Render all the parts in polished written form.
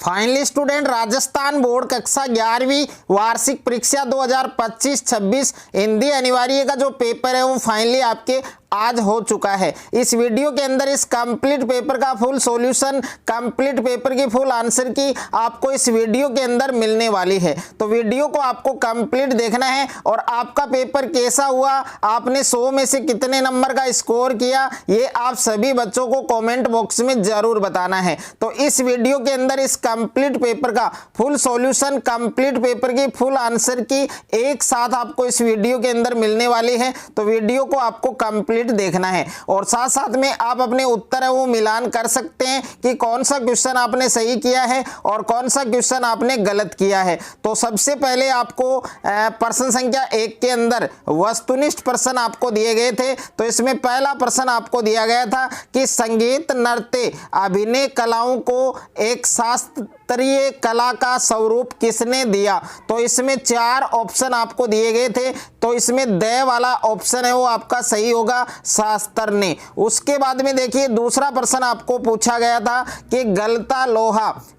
Finally student, Rajasthan board कक्षा 11वीं वार्षिक परीक्षा 2025-26 हिंदी अनिवार्य का जो पेपर है वो फाइनली आपके आज हो चुका है। इस वीडियो के अंदर इस कंप्लीट पेपर का फुल सॉल्यूशन, कंप्लीट पेपर की फुल आंसर की आपको इस वीडियो के अंदर मिलने वाली है। तो वीडियो को आपको कंप्लीट देखना है और आपका पेपर कैसा हुआ, आपने 100 में से कितने नंबर का स्कोर किया, ये आप सभी बच्चों को कमेंट बॉक्स में जरूर बताना है। तो इस वीडियो के अंदर इस कंप्लीट पेपर का फुल सॉल्यूशन, कंप्लीट पेपर की फुल आंसर की एक साथ आपको इस वीडियो के अंदर मिलने वाली है। तो वीडियो को आपको कंप्लीट देखना है और साथ साथ में आप अपने उत्तर है वो मिलान कर सकते हैं कि कौन सा क्वेश्चन आपने सही किया है और कौन सा क्वेश्चन आपने गलत किया है। तो सबसे पहले आपको प्रश्न संख्या 1 के अंदर वस्तुनिष्ठ प्रश्न आपको दिए गए थे। तो इसमें पहला प्रश्न आपको दिया गया था कि संगीत, नृत्य, अभिनय कलाओं को एक शास्त्रीय कला का स्वरूप किसने दिया। तो इसमें 4 ऑप्शन आपको दिए गए थे। तो इसमें द वाला ऑप्शन है वो आपका सही होगा, शास्त्र ने। उसके बाद में देखिए दूसरा प्रश्न आपको पूछा गया था कि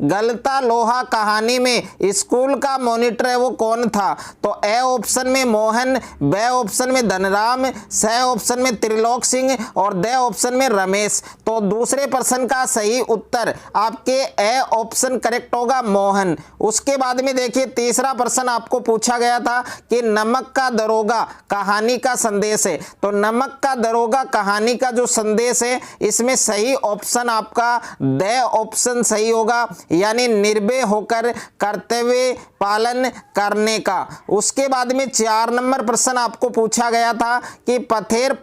गलता लोहा कहानी में स्कूल का मॉनिटर है वो कौन था। तो ए ऑप्शन में मोहन, बे ऑप्शन में धनराम, स ऑप्शन में त्रिलोक सिंह और द ऑप्शन में रमेश। तो दूसरे प्रश्न का सही उत्तर आपके ए ऑप्शन करेक्ट होगा, मोहन। उसके बाद में देखिए तीसरा प्रश्न आपको पूछा गया था कि नमक का दरोगा कहानी का संदेश है। तो नमक का दरोगा कहानी का जो संदेश है इसमें सही ऑप्शन आपका द ऑप्शन सही होगा, यानी निर्भय होकर कर्तव्य पालन करने का। उसके बाद में 4 नंबर प्रश्न आपको पूछा गया था कि पथेर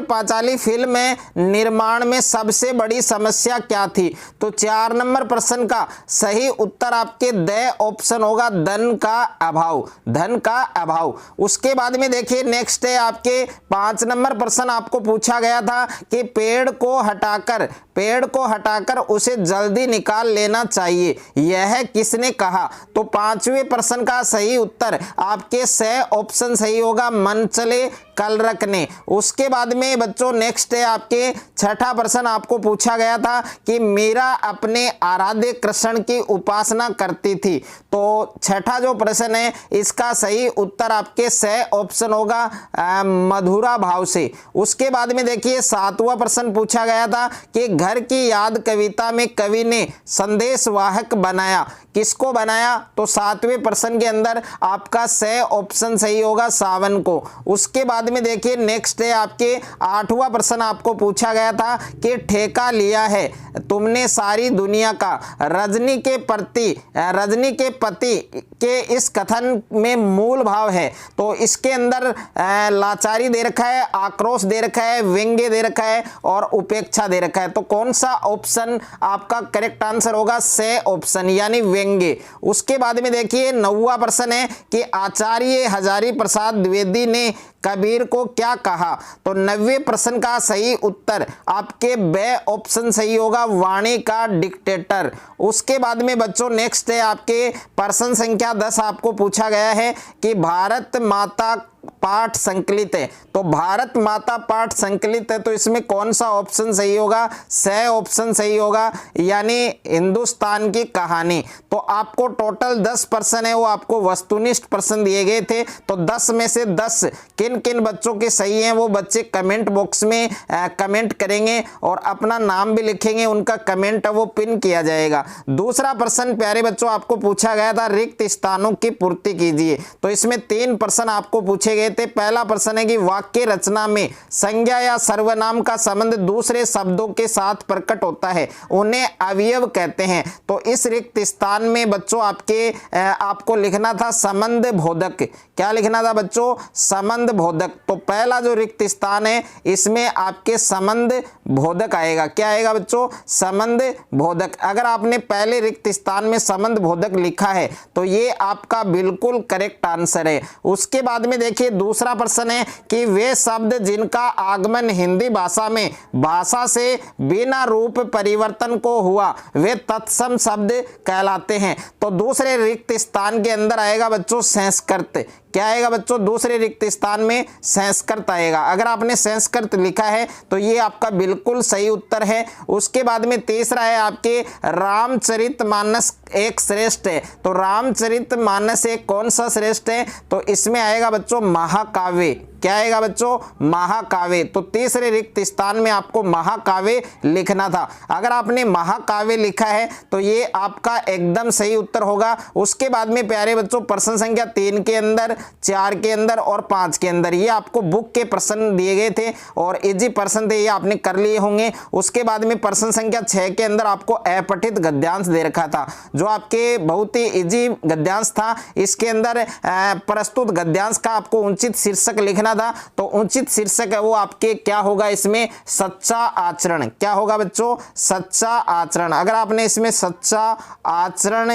पांचाली फिल्म में निर्माण में सबसे बड़ी समस्या क्या थी। तो 4 नंबर प्रश्न का सही उत्तर आपके द ऑप्शन होगा, धन का अभाव। उसके बाद में देखिए नेक्स्ट है आपके 5 नंबर प्रश्न आपको पूछा गया था कि पेड़ को हटाकर उसे जल्दी निकाल लेना चाहिए, यह किसने कहा। तो 5वें प्रश्न का सही उत्तर आपके स ऑप्शन सही होगा, मन चले कल रखने। उसके बाद में बच्चों नेक्स्ट है आपके 6ठा प्रश्न आपको पूछा गया था कि मीरा अपने आराध्य कृष्ण की उपासना करती थी। तो 6ठा जो प्रश्न है इसका सही उत्तर आपके स ऑप्शन होगा, मधुरा भाव से। उसके बाद में देखिए 7वां प्रश्न पूछा गया था कि घर की याद कविता में कवि ने संदेशवाहक बनाया, किसको बनाया। तो 7वें प्रश्न के अंदर आपका स ऑप्शन सही होगा, सावन को। उसके बाद में देखिए नेक्स्ट है आपके 8वां प्रश्न आपको पूछा गया था कि ठेका लिया है तुमने सारी दुनिया का, रजनी के पति के इस कथन में मूल भाव है। तो इसके अंदर लाचारी दे रखा है, आक्रोश दे रखा है, व्यंग्य दे रखा है और उपेक्षा दे रखा है। तो कौन सा ऑप्शन आपका करेक्ट आंसर होगा, स ऑप्शन यानी व्यंग्य। उसके बाद में देखिए 9वां प्रश्न है कि आचार्य हजारी प्रसाद द्विवेदी ने कबीर को क्या कहा। तो 90वें प्रश्न का सही उत्तर आपके ब ऑप्शन सही होगा, वाणी का डिक्टेटर। उसके बाद में बच्चों नेक्स्ट है आपके प्रश्न संख्या 10 आपको पूछा गया है कि भारत माता पाठ संकलित है। तो भारत माता पाठ संकलित है, तो इसमें कौन सा ऑप्शन सही होगा, स ऑप्शन सही होगा, यानी हिंदुस्तान की कहानी। तो आपको टोटल 10 प्रश्न है वो आपको वस्तुनिष्ठ प्रश्न दिए गए थे। तो 10 में से 10 किन किन बच्चों के सही हैं वो बच्चे कमेंट बॉक्स में कमेंट करेंगे और अपना नाम भी लिखेंगे, उनका कमेंट है वो पिन किया जाएगा। दूसरा प्रश्न प्यारे बच्चों आपको पूछा गया था रिक्त स्थानों की पूर्ति कीजिए। तो इसमें 3 प्रश्न आपको पूछे गए थे। पहला प्रश्न है कि वाक्य रचना में संज्ञा या सर्वनाम का संबंध दूसरे शब्दों के साथ प्रकट होता है, उन्हें अवयव कहते हैं। तो इस रिक्त स्थान में बच्चों आपको लिखना था संबंध बोधक। क्या लिखना था बच्चों, संबंध बोधक। तो पहला जो रिक्त स्थान है इसमें आपके संबंध बोधक आएगा। क्या आएगा बच्चों, संबंध बोधक। अगर आपने पहले रिक्त स्थान में संबंध बोधक लिखा है तो ये आपका बिल्कुल करेक्ट आंसर है। उसके बाद में देखिए दूसरा प्रश्न है कि वे शब्द जिनका आगमन हिंदी भाषा में भाषा से बिना रूप परिवर्तन को हुआ वे तत्सम शब्द कहलाते हैं। तो दूसरे रिक्त स्थान के अंदर आएगा बच्चों संस्कृत। क्या आएगा बच्चों, दूसरे रिक्त स्थान में संस्कृत आएगा। अगर आपने संस्कृत लिखा है तो ये आपका बिल्कुल सही उत्तर है। उसके बाद में तीसरा है आपके रामचरितमानस एक श्रेष्ठ है, तो रामचरितमानस एक कौन सा श्रेष्ठ है, तो इसमें आएगा बच्चों महाकाव्य। क्या आएगा बच्चों, महाकाव्य। तो तीसरे रिक्त स्थान में आपको महाकाव्य लिखना था। अगर आपने महाकाव्य लिखा है तो ये आपका एकदम सही उत्तर होगा। उसके बाद में प्यारे बच्चों प्रश्न संख्या 3 के अंदर, 4 के अंदर और 5 के अंदर ये आपको बुक के प्रश्न दिए गए थे और इजी प्रश्न थे, ये आपने कर लिए होंगे। उसके बाद में प्रश्न संख्या 6 के अंदर आपको अपठित गद्यांश दे रखा था, जो आपके बहुत ही इजी गद्यांश था। इसके अंदर प्रस्तुत गद्यांश का आपको उचित शीर्षक लिखना था, तो उचित शीर्षक है वो आपके क्या होगा, इसमें सच्चा आचरण। क्या होगा बच्चों, सच्चा आचरण। अगर आपने इसमें सच्चा आचरण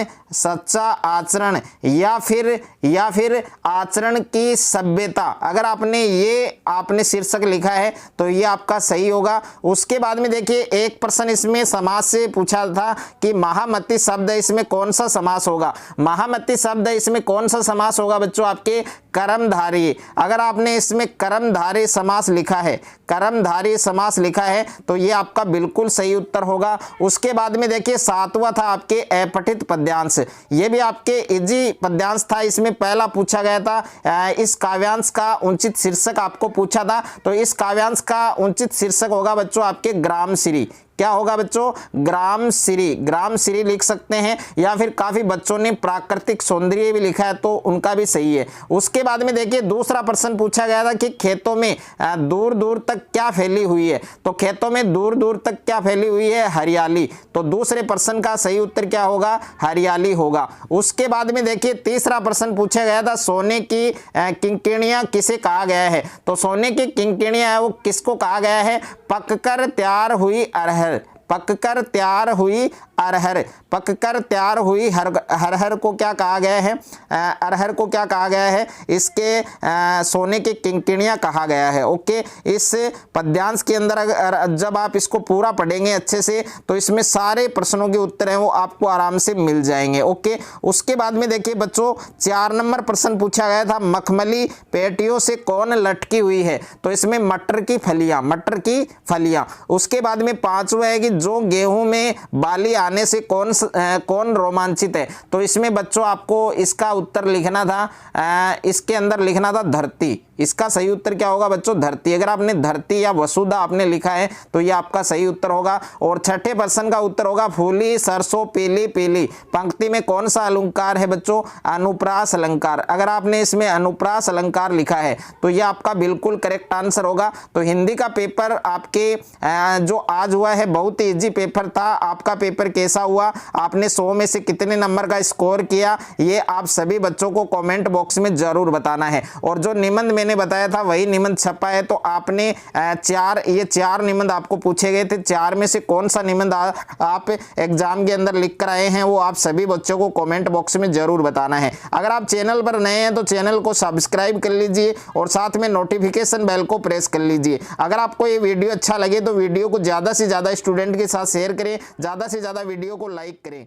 या फिर आचरण की सभ्यता, अगर आपने शीर्षक लिखा है तो ये आपका सही होगा। उसके बाद में देखिए एक प्रश्न इसमें समास से पूछा था कि महामती शब्द इसमें कौन सा समास होगा। महामती शब्द इसमें कौन सा समास होगा बच्चों, आपके कर्मधारय। अगर आपने इसमें कर्मधारय समास लिखा है, कर्मधारय समास लिखा है तो ये आपका बिल्कुल सही उत्तर होगा। उसके बाद में देखिए 7वां था आपके अपठित पद्यांश। ये भी आपके इजी पद्यांश था, इसमें पहला पूछा गया था इस काव्यांश का उचित शीर्षक आपको पूछा था, तो इस काव्यांश का उचित शीर्षक होगा बच्चों आपके ग्रामश्री। क्या होगा बच्चों, ग्रामश्री लिख सकते हैं, या फिर काफी बच्चों ने प्राकृतिक सौंदर्य भी लिखा है तो उनका भी सही है। उसके बाद में देखिए दूसरा प्रश्न पूछा गया था कि खेतों में दूर दूर तक क्या फैली हुई है, तो खेतों में दूर दूर तक क्या फैली हुई है, हरियाली। तो दूसरे प्रश्न का सही उत्तर क्या होगा, हरियाली होगा। उसके बाद में देखिए तीसरा प्रश्न पूछा गया था सोने की किंकिणियां किसे कहा गया है, तो सोने की किंकिणियां है वो किसको कहा गया है, पककर तैयार हुई अरहर। पककर तैयार हुई अरहर, पककर तैयार हुई अरहर को क्या कहा गया है, अरहर को क्या कहा गया है, इसके सोने की किंकिणियां कहा गया है। ओके, इस पद्यांश के अंदर जब आप इसको पूरा पढ़ेंगे अच्छे से तो इसमें सारे प्रश्नों के उत्तर हैं वो आपको आराम से मिल जाएंगे। ओके, उसके बाद में देखिए बच्चों 4 नंबर प्रश्न पूछा गया था मखमली पेटियों से कौन लटकी हुई है, तो इसमें मटर की फलियां। उसके बाद में 5वां है कि जो गेहूं में बाली आने से कौन रोमांचित है, तो इसमें बच्चों आपको इसका उत्तर लिखना था, इसके अंदर लिखना था धरती। इसका सही उत्तर क्या होगा बच्चों, धरती। अगर आपने धरती या वसुधा आपने लिखा है तो ये आपका सही उत्तर होगा। और 6ठे प्रश्न का उत्तर होगा फूली सरसों पीली पीली। पंक्ति में कौन सा अलंकार है बच्चों, अनुप्रास अलंकार। अगर आपने इसमें अनुप्रास अलंकार लिखा है तो ये आपका बिल्कुल करेक्ट आंसर होगा। तो हिंदी का पेपर आपके जो आज हुआ है बहुत ही इजी पेपर था। आपका पेपर कैसा हुआ, आपने 100 में से कितने नंबर का स्कोर किया, ये आप सभी बच्चों को कमेंट बॉक्स में जरूर बताना है। और जो निबंध मैंने बताया था वही निबंध छपा है, तो आपने 4 निबंध आपको पूछे गए थे, 4 में से कौन सा निबंध आप एग्जाम के अंदर लिख कर आए हैं वो आप सभी बच्चों को कमेंट बॉक्स में जरूर बताना है। अगर आप चैनल पर नए हैं तो चैनल को सब्सक्राइब कर लीजिए और साथ में नोटिफिकेशन बेल को प्रेस कर लीजिए। अगर आपको ये वीडियो अच्छा लगे तो वीडियो को ज़्यादा से ज़्यादा स्टूडेंट के साथ शेयर करें, ज़्यादा से ज़्यादा वीडियो को लाइक करें।